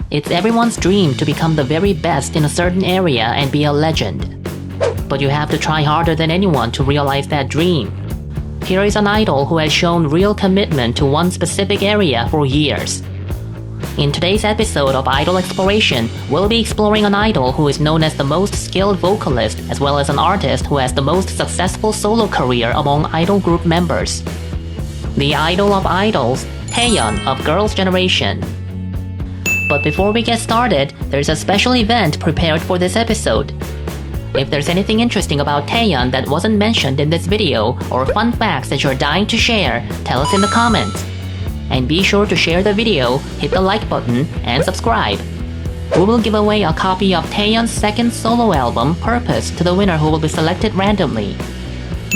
It's everyone's dream to become the very best in a certain area and be a legend. But you have to try harder than anyone to realize that dream. Here is an idol who has shown real commitment to one specific area for years. In today's episode of Idol Exploration, we'll be exploring an idol who is known as the most skilled vocalist as well as an artist who has the most successful solo career among idol group members. The idol of idols, Taeyeon of Girls' Generation. But before we get started, there's a special event prepared for this episode. If there's anything interesting about Taeyeon that wasn't mentioned in this video or fun facts that you're dying to share, tell us in the comments. And be sure to share the video, hit the like button, and subscribe. We will give away a copy of Taeyeon's second solo album, Purpose, to the winner who will be selected randomly.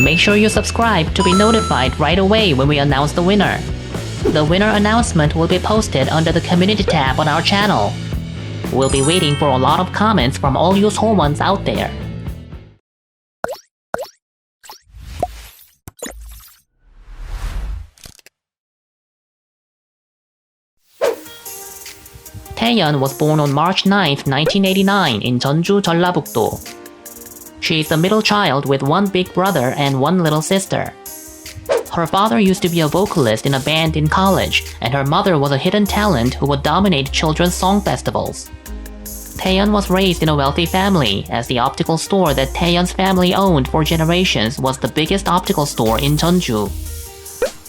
Make sure you subscribe to be notified right away when we announce the winner. The winner announcement will be posted under the community tab on our channel. We'll be waiting for a lot of comments from all you soul ones out there. Taeyeon was born on March 9, 1989 in Jeonju, Jeollabuk-do. She is the middle child with one big brother and one little sister. Her father used to be a vocalist in a band in college, and her mother was a hidden talent who would dominate children's song festivals. Taeyeon was raised in a wealthy family, as the optical store that Taeyeon's family owned for generations was the biggest optical store in Jeonju.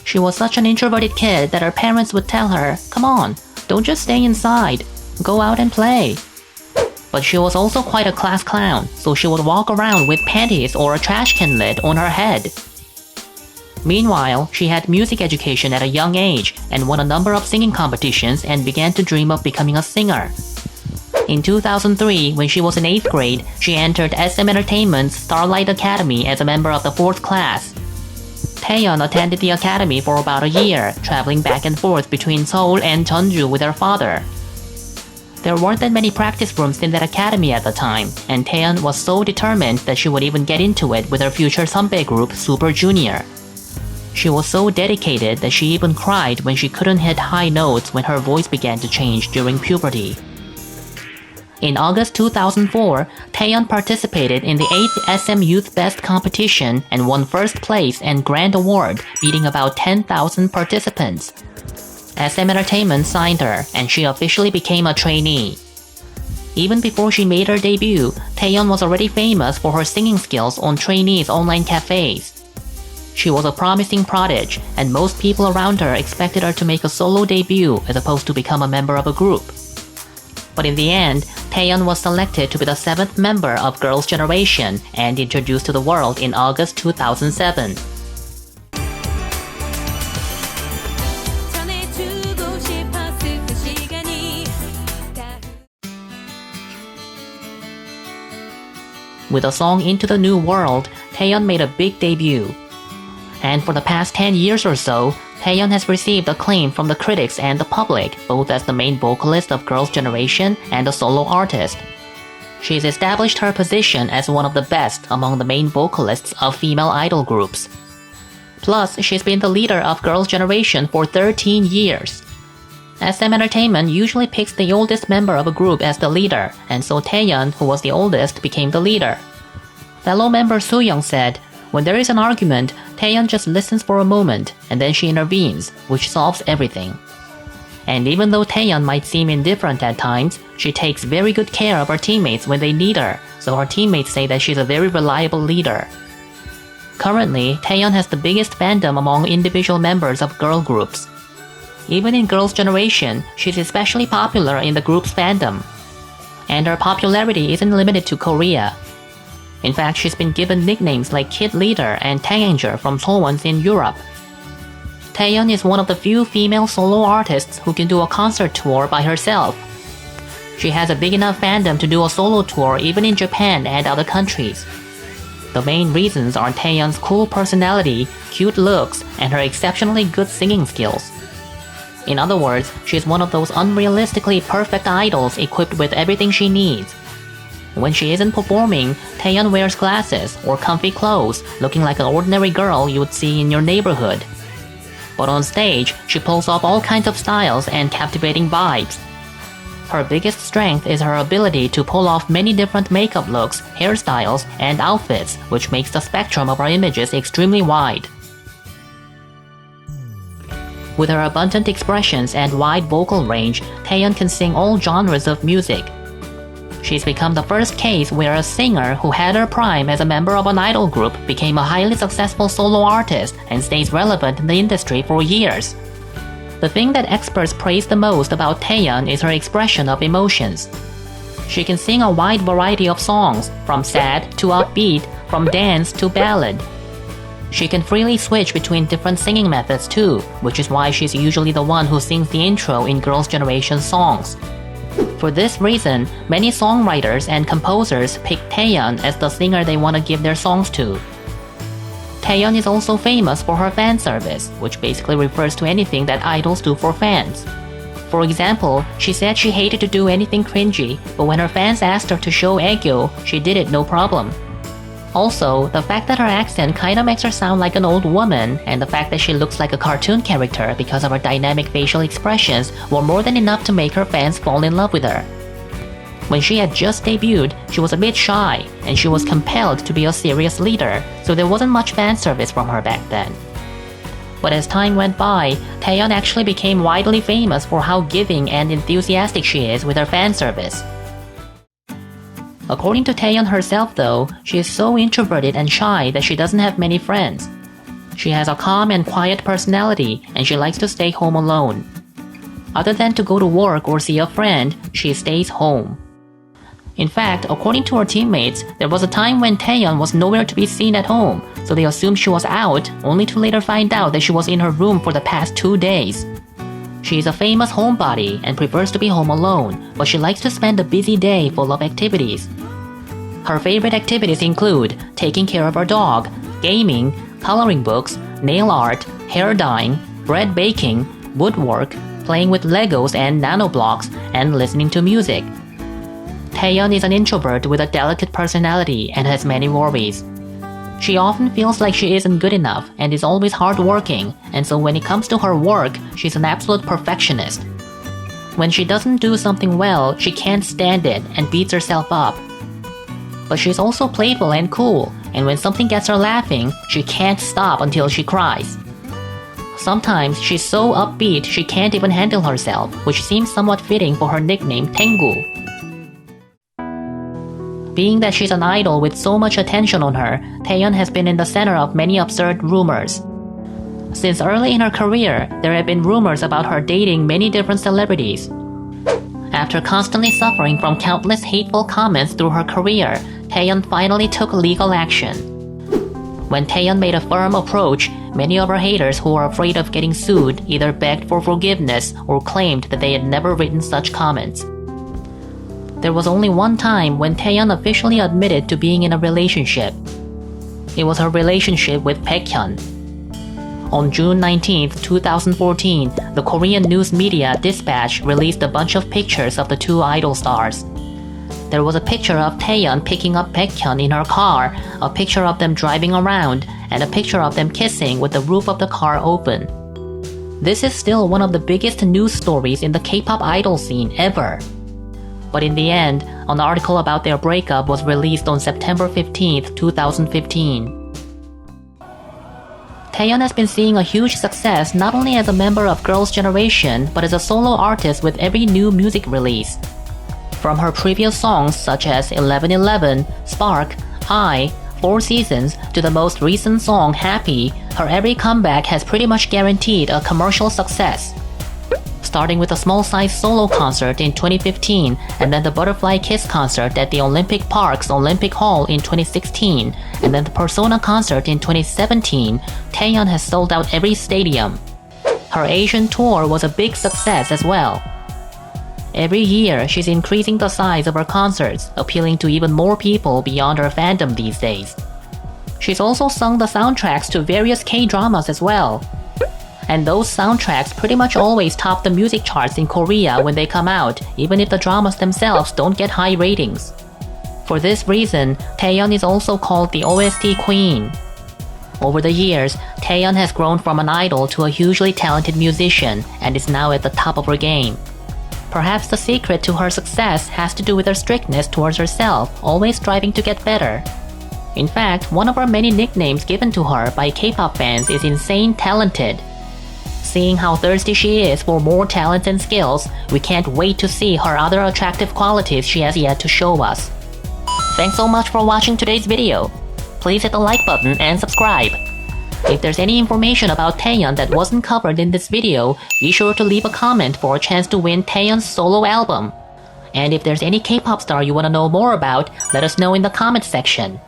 She was such an introverted kid that her parents would tell her, "Come on, don't just stay inside, go out and play." But she was also quite a class clown, so she would walk around with panties or a trash can lid on her head. Meanwhile, she had music education at a young age and won a number of singing competitions and began to dream of becoming a singer. In 2003, when she was in 8th grade, she entered SM Entertainment's Starlight Academy as a member of the 4th class. Taeyeon attended the academy for about a year, traveling back and forth between Seoul and Jeonju with her father. There weren't that many practice rooms in that academy at the time, and Taeyeon was so determined that she would even get into it with her future Sunbae group Super Junior. She was so dedicated that she even cried when she couldn't hit high notes when her voice began to change during puberty. In August 2004, Taeyeon participated in the 8th SM Youth Best competition and won first place and grand award, beating about 10,000 participants. SM Entertainment signed her, and she officially became a trainee. Even before she made her debut, Taeyeon was already famous for her singing skills on trainees' online cafes. She was a promising prodigy, and most people around her expected her to make a solo debut as opposed to become a member of a group. But in the end, Taeyeon was selected to be the 7th member of Girls' Generation and introduced to the world in August 2007. With the song Into the New World, Taeyeon made a big debut. And for the past 10 years or so, Taeyeon has received acclaim from the critics and the public, both as the main vocalist of Girls' Generation and a solo artist. She's established her position as one of the best among the main vocalists of female idol groups. Plus, she's been the leader of Girls' Generation for 13 years. SM Entertainment usually picks the oldest member of a group as the leader, and so Taeyeon, who was the oldest, became the leader. Fellow member Soo-young said, "When there is an argument, Taeyeon just listens for a moment, and then she intervenes, which solves everything." And even though Taeyeon might seem indifferent at times, she takes very good care of her teammates when they need her, so her teammates say that she's a very reliable leader. Currently, Taeyeon has the biggest fandom among individual members of girl groups. Even in Girls' Generation, she's especially popular in the group's fandom. And her popularity isn't limited to Korea. In fact, she's been given nicknames like Kid Leader and Tanganger from Seowons in Europe. Taeyeon is one of the few female solo artists who can do a concert tour by herself. She has a big enough fandom to do a solo tour even in Japan and other countries. The main reasons are Taeyeon's cool personality, cute looks, and her exceptionally good singing skills. In other words, she's one of those unrealistically perfect idols equipped with everything she needs. When she isn't performing, Taeyeon wears glasses or comfy clothes, looking like an ordinary girl you would see in your neighborhood. But on stage, she pulls off all kinds of styles and captivating vibes. Her biggest strength is her ability to pull off many different makeup looks, hairstyles, and outfits, which makes the spectrum of her images extremely wide. With her abundant expressions and wide vocal range, Taeyeon can sing all genres of music. She's become the first case where a singer who had her prime as a member of an idol group became a highly successful solo artist and stays relevant in the industry for years. The thing that experts praise the most about Taeyeon is her expression of emotions. She can sing a wide variety of songs, from sad to upbeat, from dance to ballad. She can freely switch between different singing methods too, which is why she's usually the one who sings the intro in Girls' Generation songs. For this reason, many songwriters and composers pick Taeyeon as the singer they want to give their songs to. Taeyeon is also famous for her fan service, which basically refers to anything that idols do for fans. For example, she said she hated to do anything cringy, but when her fans asked her to show aegyo, she did it no problem. Also, the fact that her accent kinda makes her sound like an old woman, and the fact that she looks like a cartoon character because of her dynamic facial expressions were more than enough to make her fans fall in love with her. When she had just debuted, she was a bit shy, and she was compelled to be a serious leader, so there wasn't much fan service from her back then. But as time went by, Taeyeon actually became widely famous for how giving and enthusiastic she is with her fan service. According to Taeyeon herself though, she is so introverted and shy that she doesn't have many friends. She has a calm and quiet personality, and she likes to stay home alone. Other than to go to work or see a friend, she stays home. In fact, according to her teammates, there was a time when Taeyeon was nowhere to be seen at home, so they assumed she was out, only to later find out that she was in her room for the past 2 days. She is a famous homebody and prefers to be home alone, but she likes to spend a busy day full of activities. Her favorite activities include taking care of her dog, gaming, coloring books, nail art, hair dyeing, bread baking, woodwork, playing with Legos and nanoblocks, and listening to music. Taeyeon is an introvert with a delicate personality and has many worries. She often feels like she isn't good enough and is always hardworking, and so when it comes to her work, she's an absolute perfectionist. When she doesn't do something well, she can't stand it and beats herself up. But she's also playful and cool, and when something gets her laughing, she can't stop until she cries. Sometimes she's so upbeat she can't even handle herself, which seems somewhat fitting for her nickname Taengu. Being that she's an idol with so much attention on her, Taeyeon has been in the center of many absurd rumors. Since early in her career, there have been rumors about her dating many different celebrities. After constantly suffering from countless hateful comments through her career, Taeyeon finally took legal action. When Taeyeon made a firm approach, many of her haters who were afraid of getting sued either begged for forgiveness or claimed that they had never written such comments. There was only one time when Taeyeon officially admitted to being in a relationship. It was her relationship with Baekhyun. On June 19, 2014, the Korean news media Dispatch released a bunch of pictures of the two idol stars. There was a picture of Taeyeon picking up Baekhyun in her car, a picture of them driving around, and a picture of them kissing with the roof of the car open. This is still one of the biggest news stories in the K-pop idol scene ever. But in the end, an article about their breakup was released on September 15, 2015. Taeyeon has been seeing a huge success not only as a member of Girls' Generation, but as a solo artist with every new music release. From her previous songs such as 1111, Spark, I, 4 Seasons, to the most recent song Happy, her every comeback has pretty much guaranteed a commercial success. Starting with a small-sized solo concert in 2015 and then the Butterfly Kiss concert at the Olympic Park's Olympic Hall in 2016 and then the Persona concert in 2017, Taeyeon has sold out every stadium. Her Asian tour was a big success as well. Every year, she's increasing the size of her concerts, appealing to even more people beyond her fandom these days. She's also sung the soundtracks to various K-dramas as well. And those soundtracks pretty much always top the music charts in Korea when they come out, even if the dramas themselves don't get high ratings. For this reason, Taeyeon is also called the OST Queen. Over the years, Taeyeon has grown from an idol to a hugely talented musician and is now at the top of her game. Perhaps the secret to her success has to do with her strictness towards herself, always striving to get better. In fact, one of her many nicknames given to her by K-pop fans is Insane Talented. Seeing how thirsty she is for more talents and skills, we can't wait to see her other attractive qualities she has yet to show us. Thanks so much for watching today's video. Please hit the like button and subscribe. If there's any information about Taeyeon that wasn't covered in this video, be sure to leave a comment for a chance to win Taeyeon's solo album. And if there's any K-pop star you want to know more about, let us know in the comment section.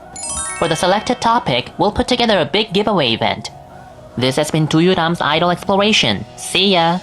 For the selected topic, we'll put together a big giveaway event. This has been Doyouram's Idol Exploration. See ya!